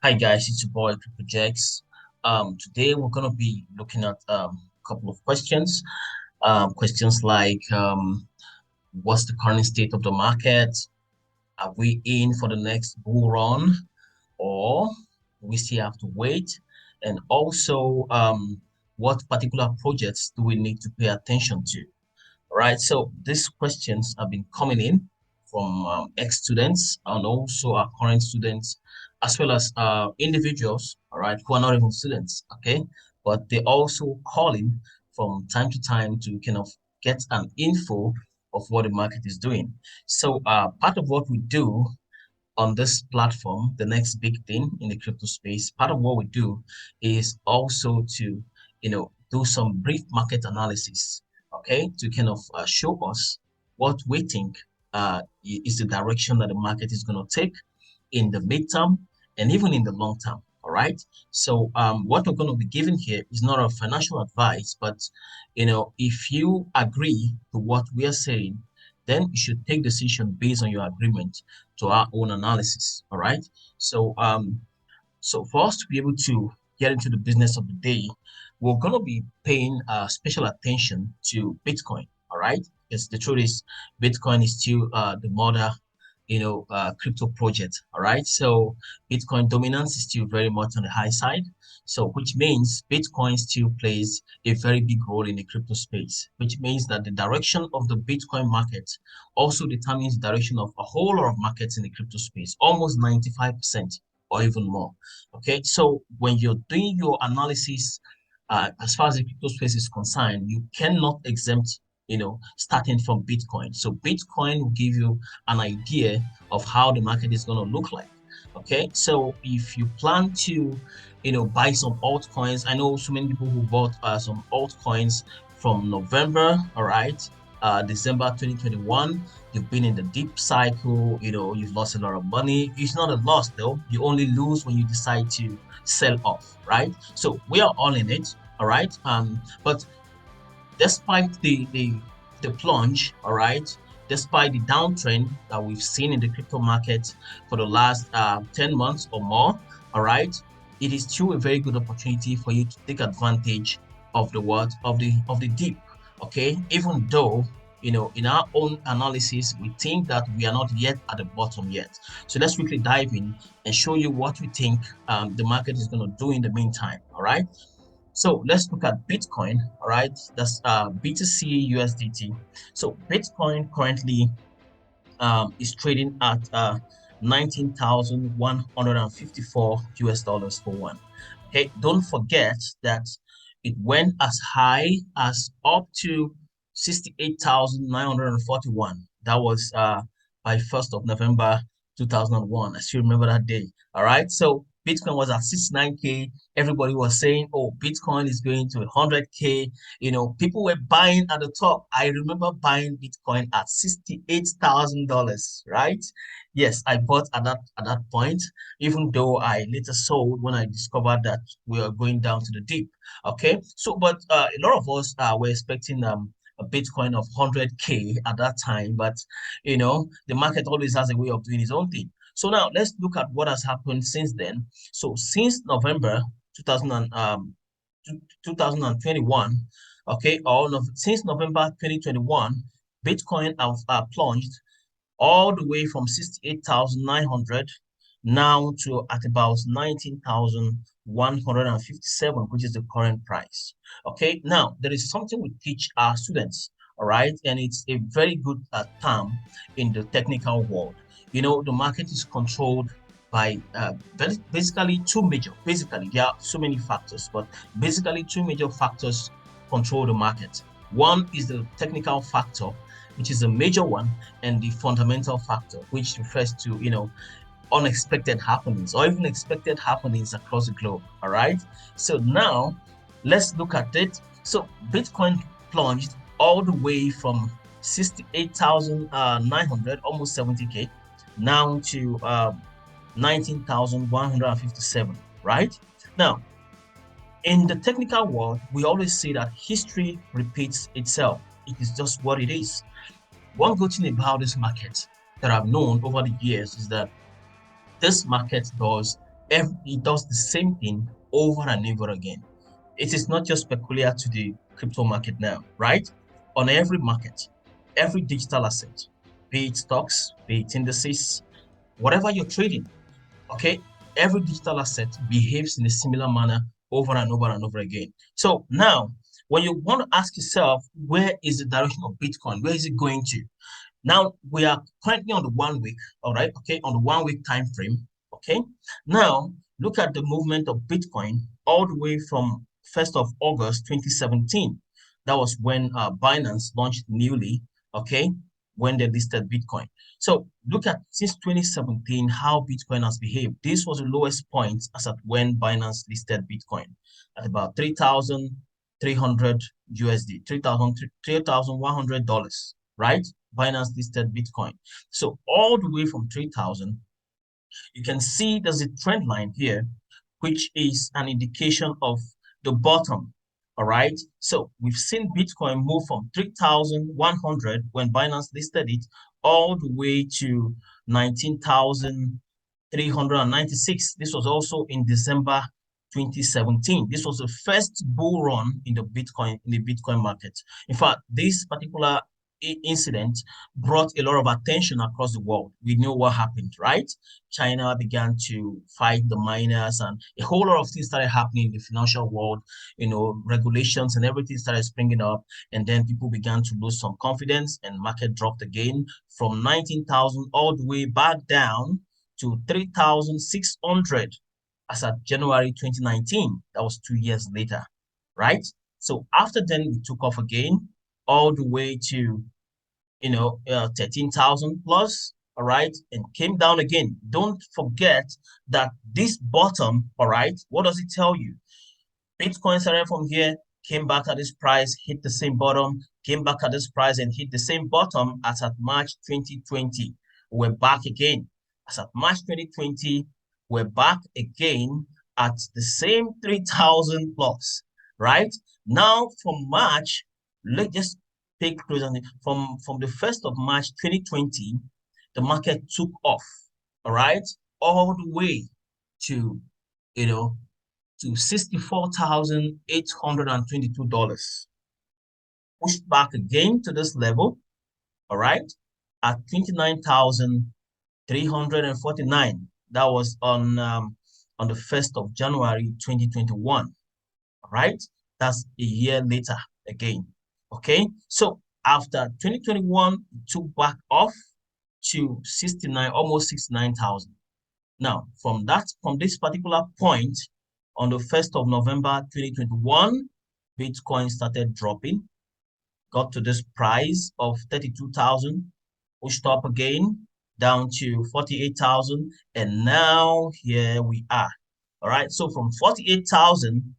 Hi guys, it's your boy Crypto Jax. Today we're gonna be looking at a couple of questions. Questions like what's the current state of the market? Are we in for the next bull run, or we still have to wait? And also, what particular projects do we need to pay attention to? All right, so these questions have been coming in from ex-students and also our current students, as well as individuals, all right, who are not even students, okay? But they also call in from time to time to kind of get an info of what the market is doing. So part of what we do on this platform, the next big thing in the crypto space, part of what we do is also to, do some brief market analysis, okay, to kind of show us what we think is the direction that the market is going to take in the midterm and even in the long term. All right. So what we're going to be giving here is not a financial advice, but if you agree to what we are saying, then you should take decision based on your agreement to our own analysis. All right. So so for us to be able to get into the business of the day, we're going to be paying special attention to Bitcoin. All right. Because the truth is, Bitcoin is still the mother, crypto project. All right. So Bitcoin dominance is still very much on the high side. So which means Bitcoin still plays a very big role in the crypto space, which means that the direction of the Bitcoin market also determines the direction of a whole lot of markets in the crypto space, almost 95% or even more. Okay. So when you're doing your analysis, as far as the crypto space is concerned, you cannot exempt starting from Bitcoin. So Bitcoin will give you an idea of how the market is going to look like. Okay, so if you plan to, buy some altcoins, I know so many people who bought some altcoins from November, all right, December 2021. You've been in the deep cycle, you've lost a lot of money. It's not a loss though. You only lose when you decide to sell off, right? So we are all in it, all right. But despite the plunge, all right, despite the downtrend that we've seen in the crypto market for the last 10 months or more, all right, it is still a very good opportunity for you to take advantage of the what of the dip. Okay, even though in our own analysis we think that we are not yet at the bottom yet. So let's quickly dive in and show you what we think the market is going to do in the meantime. All right. So let's look at Bitcoin. All right, that's BTC USDT. So Bitcoin currently is trading at 19,154 US dollars for one. Okay, don't forget that it went as high as up to 68,941. That was by 1st of November 2001. I still remember that day. All right, so Bitcoin was at 69K. Everybody was saying, oh, Bitcoin is going to 100K. People were buying at the top. I remember buying Bitcoin at $68,000, right? Yes, I bought at that point, even though I later sold when I discovered that we are going down to the deep. Okay, so but a lot of us were expecting a Bitcoin of 100K at that time, but the market always has a way of doing its own thing. So now let's look at what has happened since then. So since November 2021, okay, since November 2021, Bitcoin have plunged all the way from 68,900 now to at about 19,157, which is the current price. Okay, now there is something we teach our students, all right, and it's a very good term in the technical world. The market is controlled by basically two major, basically there are so many factors, but basically two major factors control the market. One is the technical factor, which is a major one, and the fundamental factor, which refers to unexpected happenings or even expected happenings across the globe. All right, so now let's look at it. So Bitcoin plunged all the way from 68,900, almost 70K, now to 19,157, right? Now, in the technical world, we always say that history repeats itself. It is just what it is. One good thing about this market that I've known over the years is that this market does It does the same thing over and over again. It is not just peculiar to the crypto market now, right? On every market, every digital asset, be it stocks, be it indices, whatever you're trading, okay, every digital asset behaves in a similar manner over and over and over again. So now, when you want to ask yourself, where is the direction of Bitcoin? Where is it going to? Now we are currently on the 1 week, all right, okay, on the 1 week time frame, okay. Now look at the movement of Bitcoin all the way from 1st of August 2017. That was when Binance launched newly, okay, when they listed Bitcoin. So look at since 2017 how Bitcoin has behaved. This was the lowest point as at when Binance listed Bitcoin at about 3,300 USD, $3,100, right? Binance listed Bitcoin. So all the way from 3,000, you can see there's a trend line here, which is an indication of the bottom. All right. So we've seen Bitcoin move from 3,100 when Binance listed it all the way to 19,396. This was also in December 2017. This was the first bull run in the Bitcoin market. In fact, this particular incident brought a lot of attention across the world. We know what happened, right? China began to fight the miners, and a whole lot of things started happening in the financial world. Regulations and everything started springing up, and then people began to lose some confidence, and market dropped again from 19,000 all the way back down to 3,600 as of January 2019. That was 2 years later, right? So after then, we took off again all the way to 13,000 plus, all right, and came down again. Don't forget that this bottom, all right, what does it tell you? Bitcoin started from here, came back at this price, hit the same bottom, came back at this price and hit the same bottom as at March 2020. We're back again. As at March 2020, we're back again at the same 3,000 plus, right? Now from March, let's just take close on it. From the 1st of March 2020, the market took off, all right, all the way to, you know, to $64,822. Pushed back again to this level, all right, at 29,349. That was on the 1st of January 2021, all right? That's a year later again, okay? So after 2021, it took back off to 69, almost 69,000. Now, from this particular point, on the 1st of November 2021, Bitcoin started dropping, got to this price of 32,000, pushed up again down to 48,000, and now here we are. All right, so from 48,000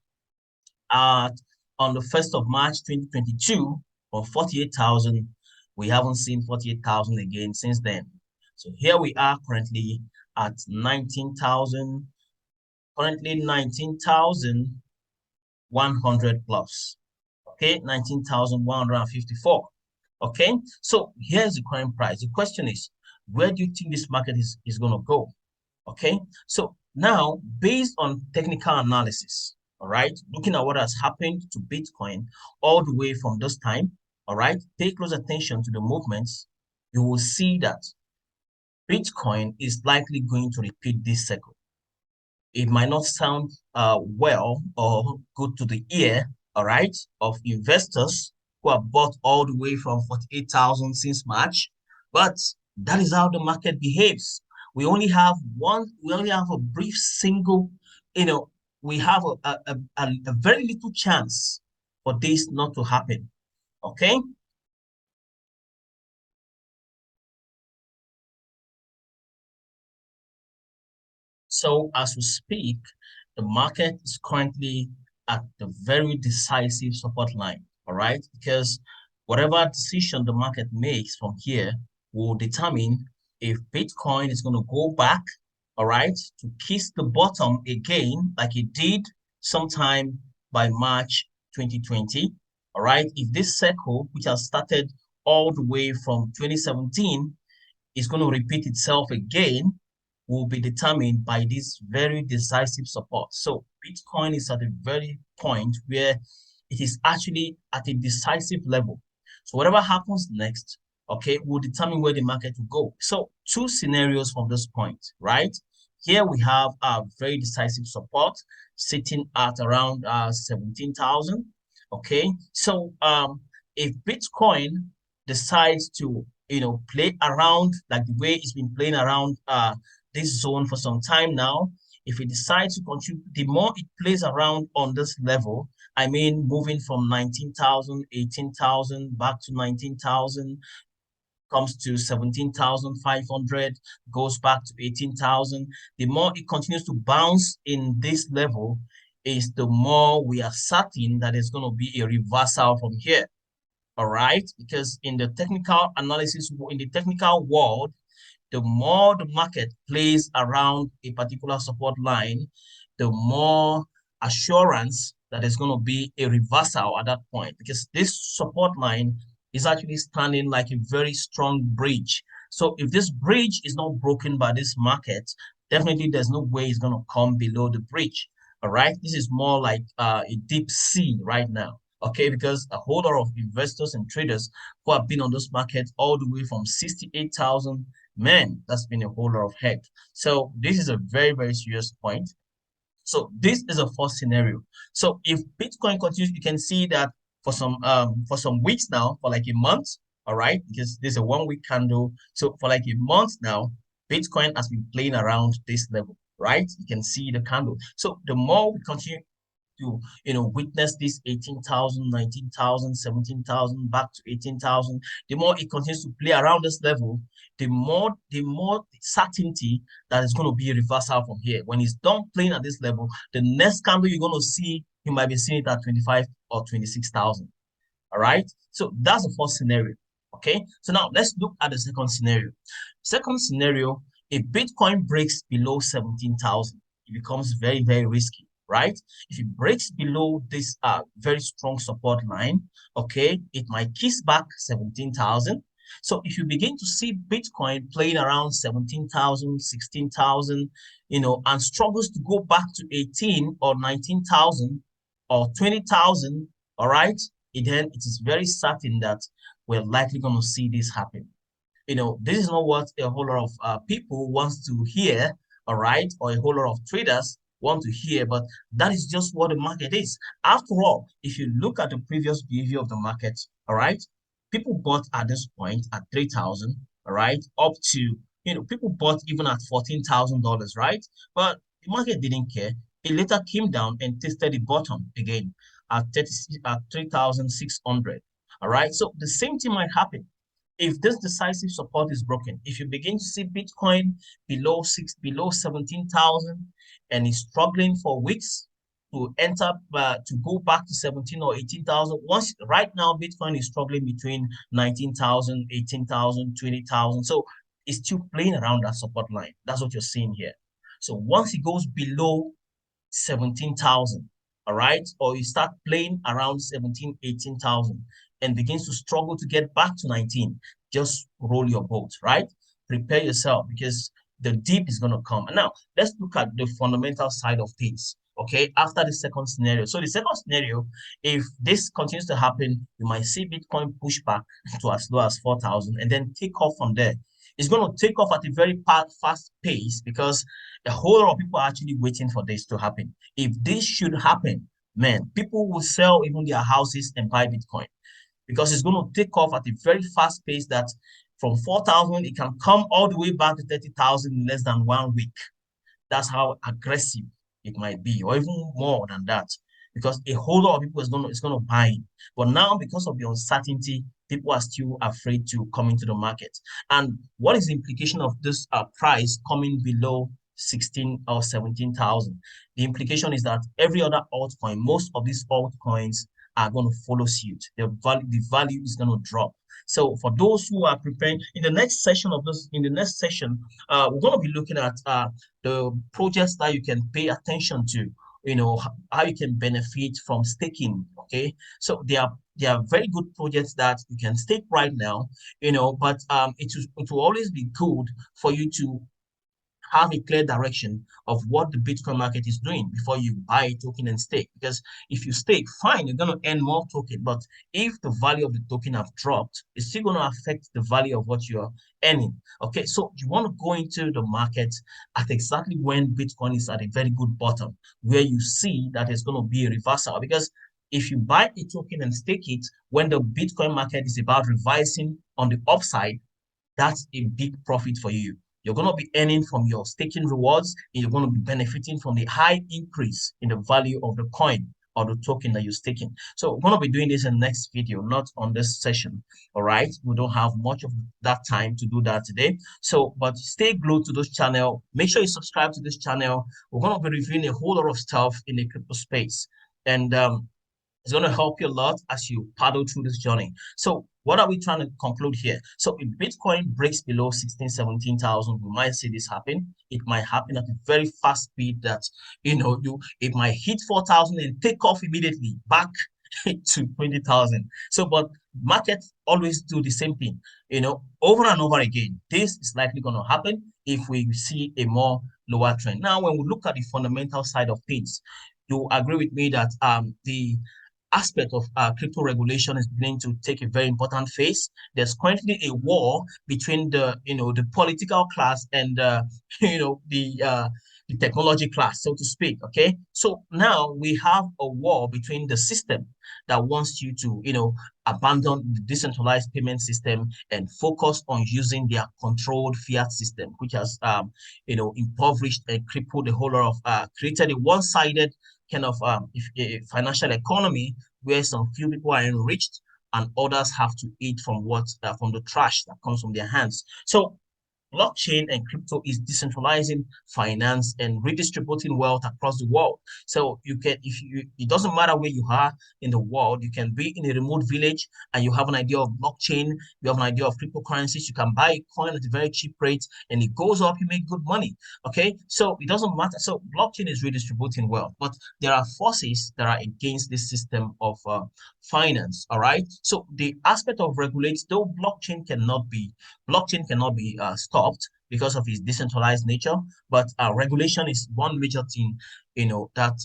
on the 1st of March 2022, or 48,000, we haven't seen 48,000 again since then. So here we are currently at 19,000, currently 19,100 plus. Okay, 19,154. Okay, so here's the current price. The question is, where do you think this market is going to go? Okay, so now based on technical analysis, all right, looking at what has happened to Bitcoin all the way from this time, all right, pay close attention to the movements. You will see that Bitcoin is likely going to repeat this cycle. It might not sound well or good to the ear, all right, of investors who have bought all the way from 48,000 since March, but that is how the market behaves. We only have a brief single, we have a very little chance for this not to happen, okay? So as we speak, the market is currently at the very decisive support line, all right? Because whatever decision the market makes from here will determine if Bitcoin is going to go back, all right, to kiss the bottom again, like it did sometime by March 2020, all right? If this cycle, which has started all the way from 2017, is going to repeat itself again, will be determined by this very decisive support. So Bitcoin is at a very point where it is actually at a decisive level. So whatever happens next, okay, will determine where the market will go. So two scenarios from this point, right? Here we have a very decisive support sitting at around 17,000. Okay, so if Bitcoin decides to play around like the way it's been playing around this zone for some time now, if it decides to continue, the more it plays around on this level, I mean, moving from 19,000, 18,000 back to 19,000, comes to 17,500, goes back to 18,000. The more it continues to bounce in this level, is the more we are certain that it's going to be a reversal from here. All right, because in the technical analysis, in the technical world, the more the market plays around a particular support line, the more assurance that there's going to be a reversal at that point, because this support line is actually standing like a very strong bridge. So if this bridge is not broken by this market, definitely there's no way it's going to come below the bridge. All right, this is more like a deep sea right now. Okay, because a whole lot of investors and traders who have been on this market all the way from 68,000, man, that's been a whole lot of heck. So this is a very, very serious point. So this is a first scenario. So if Bitcoin continues, you can see that for some weeks now, for like a month, all right, because there's a 1 week candle. So for like a month now, Bitcoin has been playing around this level, right? You can see the candle. So the more we continue to witness this 18,000, 19,000, 17,000 back to 18,000, the more it continues to play around this level, the more certainty that it's going to be a reversal from here. When it's done playing at this level, the next candle you're going to see, you might be seeing it at 25 or 26,000. All right, so that's the first scenario. Okay, so now let's look at the second scenario. Second scenario, if Bitcoin breaks below 17,000, it becomes very, very risky, right? If it breaks below this very strong support line, okay, it might kiss back 17,000. So if you begin to see Bitcoin playing around 17,000, 16,000, and struggles to go back to 18 or 19,000 or 20,000, all right, then it is very certain that we're likely going to see this happen. This is not what a whole lot of people wants to hear, all right, or a whole lot of traders want to hear, but that is just what the market is. After all, if you look at the previous behavior of the market, all right, people bought at this point at 3,000, all right, up to, people bought even at $14,000, right? But the market didn't care. It later came down and tested the bottom again at 3,600. All right, so the same thing might happen if this decisive support is broken. If you begin to see Bitcoin below 17,000 and is struggling for weeks to enter to go back to 17 or 18,000. Once right now Bitcoin is struggling between 19,000, 18,000, 20,000. So it's still playing around that support line. That's what you're seeing here. So once it goes below 17,000, all right, or you start playing around 17, 18,000 and begins to struggle to get back to 19, just roll your boat, right? Prepare yourself because the dip is going to come. And now let's look at the fundamental side of things. Okay, after the second scenario. So the second scenario, if this continues to happen, you might see Bitcoin push back to as low as 4,000 and then take off from there. It's going to take off at a very fast pace because a whole lot of people are actually waiting for this to happen. If this should happen, man, people will sell even their houses and buy Bitcoin because it's going to take off at a very fast pace that from 4,000, it can come all the way back to 30,000 in less than 1 week. That's how aggressive it might be, or even more than that, because a whole lot of people is going to buy. But now, because of the uncertainty, people are still afraid to come into the market. And what is the implication of this price coming below 16 or 17,000? The implication is that every other altcoin, most of these altcoins are going to follow suit. The value is going to drop. So for those who are preparing in the next session, we're going to be looking at the projects that you can pay attention to, how you can benefit from staking. Okay, so there are very good projects that you can stake right now, but it will always be good for you to have a clear direction of what the Bitcoin market is doing before you buy a token and stake. Because if you stake, fine, you're going to earn more token. But if the value of the token have dropped, it's still going to affect the value of what you're earning. Okay, so you want to go into the market at exactly when Bitcoin is at a very good bottom, where you see that it's going to be a reversal. Because if you buy a token and stake it when the Bitcoin market is about revising on the upside, that's a big profit for you. You're going to be earning from your staking rewards, and you're going to be benefiting from the high increase in the value of the coin or the token that you're staking. So we're going to be doing this in the next video, not on this session. All right. We don't have much of that time to do that today. So, but stay glued to this channel. Make sure you subscribe to this channel. We're going to be reviewing a whole lot of stuff in the crypto space. And it's going to help you a lot as you paddle through this journey. So what are we trying to conclude here? So if Bitcoin breaks below 16, 17,000, we might see this happen. It might happen at a very fast speed that, it might hit 4,000 and take off immediately back to 20,000. So, but markets always do the same thing, over and over again. This is likely going to happen if we see a more lower trend. Now, when we look at the fundamental side of things, you agree with me that the aspect of crypto regulation is beginning to take a very important phase. There's currently a war between the political class and the technology class, so to speak. Okay, so now we have a war between the system that wants you to abandon the decentralized payment system and focus on using their controlled fiat system, which has impoverished and crippled the whole lot of created a one-sided kind of financial economy where some few people are enriched and others have to eat from from the trash that comes from their hands. So blockchain and crypto is decentralizing finance and redistributing wealth across the world. So you can, it doesn't matter where you are in the world, you can be in a remote village and you have an idea of blockchain, you have an idea of cryptocurrencies, you can buy a coin at a very cheap rate and it goes up, you make good money. Okay, so it doesn't matter. So blockchain is redistributing wealth, but there are forces that are against this system of finance. All right, so the aspect of regulates, though blockchain cannot be stopped because of its decentralized nature. But regulation is one major thing, that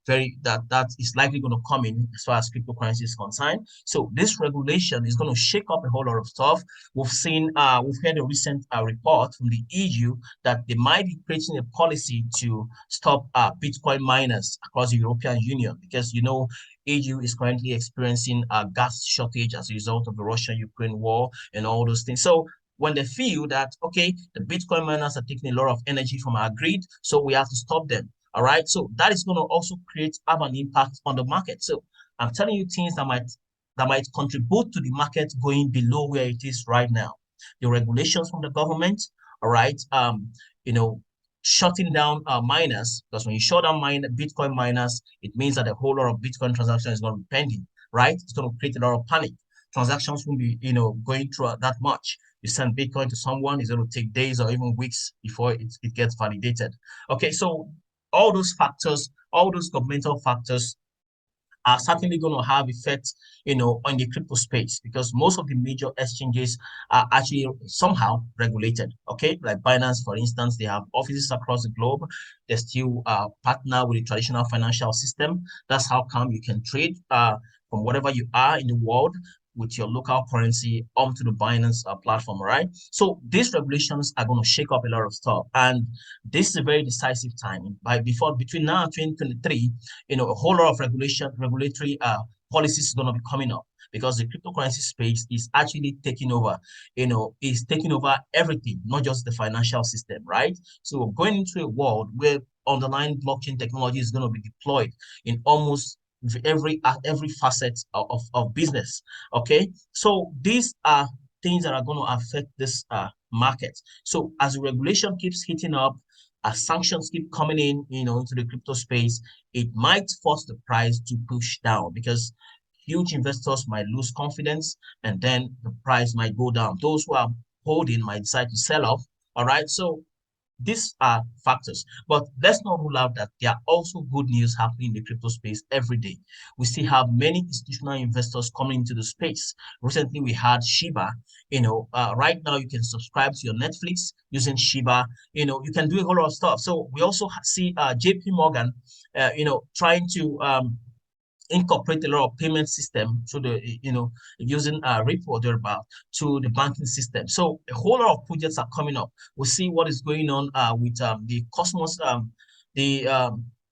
that is likely going to come in as far as cryptocurrency is concerned. So this regulation is going to shake up a whole lot of stuff. We've heard a recent report from the EU that they might be creating a policy to stop Bitcoin miners across the European Union because EU is currently experiencing a gas shortage as a result of the Russia-Ukraine war and all those things. So when they feel that, okay, the Bitcoin miners are taking a lot of energy from our grid, so we have to stop them. All right. So that is going to also have an impact on the market. So I'm telling you things that might contribute to the market going below where it is right now. The regulations from the government, all right, shutting down miners, because when you shut down Bitcoin miners, it means that a whole lot of Bitcoin transactions is going to be pending, right? It's going to create a lot of panic. Transactions won't be, going through that much. You send Bitcoin to someone, it's going to take days or even weeks before it gets validated. Okay, so all those factors, all those governmental factors are certainly going to have effects, on the crypto space because most of the major exchanges are actually somehow regulated. Okay, like Binance, for instance, they have offices across the globe. They still partner with the traditional financial system. That's how come you can trade from whatever you are in the world with your local currency onto the Binance platform, right? So these regulations are going to shake up a lot of stuff, and this is a very decisive time. Between now and 2023, a whole lot of regulatory policies is going to be coming up because the cryptocurrency space is actually taking over, is taking over everything, not just the financial system, right? So we're going into a world where underlying blockchain technology is going to be deployed in almost every facet of business. Okay, so these are things that are going to affect this market. So as the regulation keeps hitting up, as sanctions keep coming in, into the crypto space, it might force the price to push down because huge investors might lose confidence and then the price might go down. Those who are holding might decide to sell off. All right, so These are factors, but let's not rule out that there are also good news happening in the crypto space every day. We still have many institutional investors coming into the space. Recently, we had Shiba. Right now you can subscribe to your Netflix using Shiba. You can do a whole lot of stuff. So we also see JP Morgan, trying to incorporate a lot of payment system to the using Ripple or thereabout to the banking system. So a whole lot of projects are coming up. We'll see what is going on with the the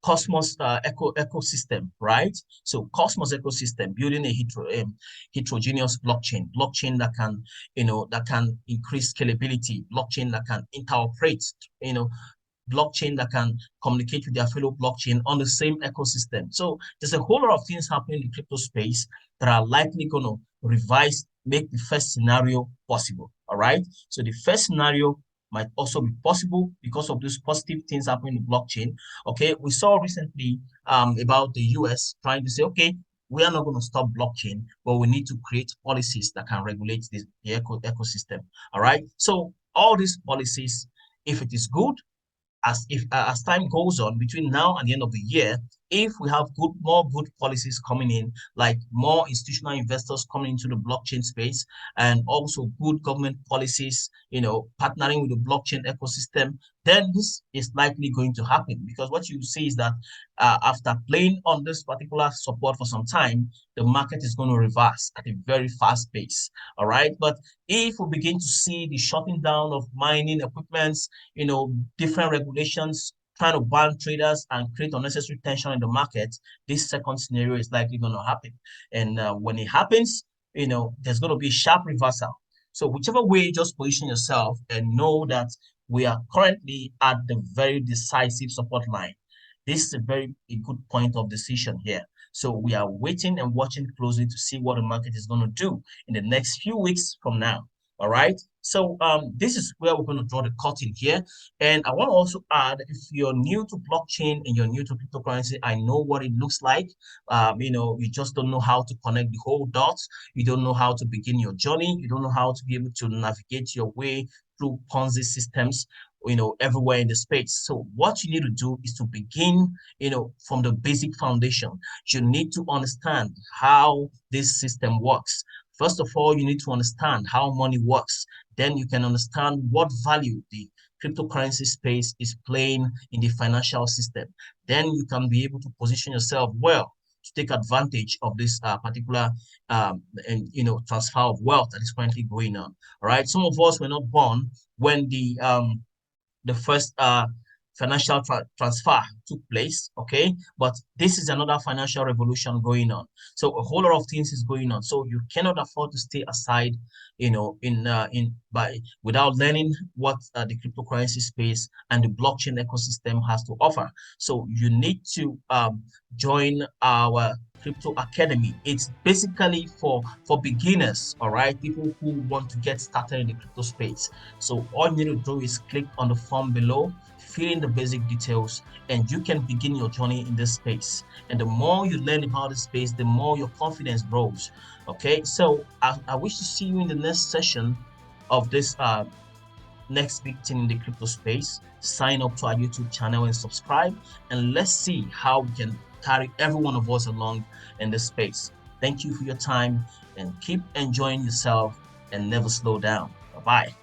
Cosmos ecosystem, right? So Cosmos ecosystem, building a heterogeneous blockchain that can increase scalability, blockchain that can interoperate, blockchain that can communicate with their fellow blockchain on the same ecosystem. So there's a whole lot of things happening in the crypto space that are likely going to make the first scenario possible. All right. So the first scenario might also be possible because of those positive things happening in the blockchain. Okay. We saw recently about the US trying to say, okay, we are not going to stop blockchain, but we need to create policies that can regulate the ecosystem. All right. So all these policies, if it is good, as time goes on between now and the end of the year, if we have more good policies coming in, like more institutional investors coming into the blockchain space, and also good government policies, partnering with the blockchain ecosystem, then this is likely going to happen. Because what you see is that after playing on this particular support for some time, the market is going to reverse at a very fast pace. All right. But if we begin to see the shutting down of mining equipments, different regulations trying to ban traders and create unnecessary tension in the market, this second scenario is likely going to happen. And when it happens, there's going to be a sharp reversal. So whichever way, just position yourself and know that we are currently at the very decisive support line. This is a good point of decision here. So we are waiting and watching closely to see what the market is going to do in the next few weeks from now. All right. So this is where we're going to draw the curtain here. And I want to also add, if you're new to blockchain and you're new to cryptocurrency, I know what it looks like. You just don't know how to connect the whole dots. You don't know how to begin your journey. You don't know how to be able to navigate your way through Ponzi systems, everywhere in the space. So what you need to do is to begin, from the basic foundation. You need to understand how this system works. First of all, you need to understand how money works. Then you can understand what value the cryptocurrency space is playing in the financial system. Then you can be able to position yourself well to take advantage of this particular transfer of wealth that is currently going on. All right. Some of us were not born when the first financial transfer took place, okay? But this is another financial revolution going on. So a whole lot of things is going on. So you cannot afford to stay aside, without learning what the cryptocurrency space and the blockchain ecosystem has to offer. So you need to join our Crypto Academy. It's basically for beginners, all right, people who want to get started in the crypto space. So all you need to do is click on the form below, fill in the basic details, and you can begin your journey in this space. And the more you learn about the space, the more your confidence grows. Okay, so I wish to see you in the next session of this next big thing in the crypto space. Sign up to our YouTube channel and subscribe, and let's see how we can carry every one of us along in this space. Thank you for your time, and keep enjoying yourself and never slow down. Bye-bye.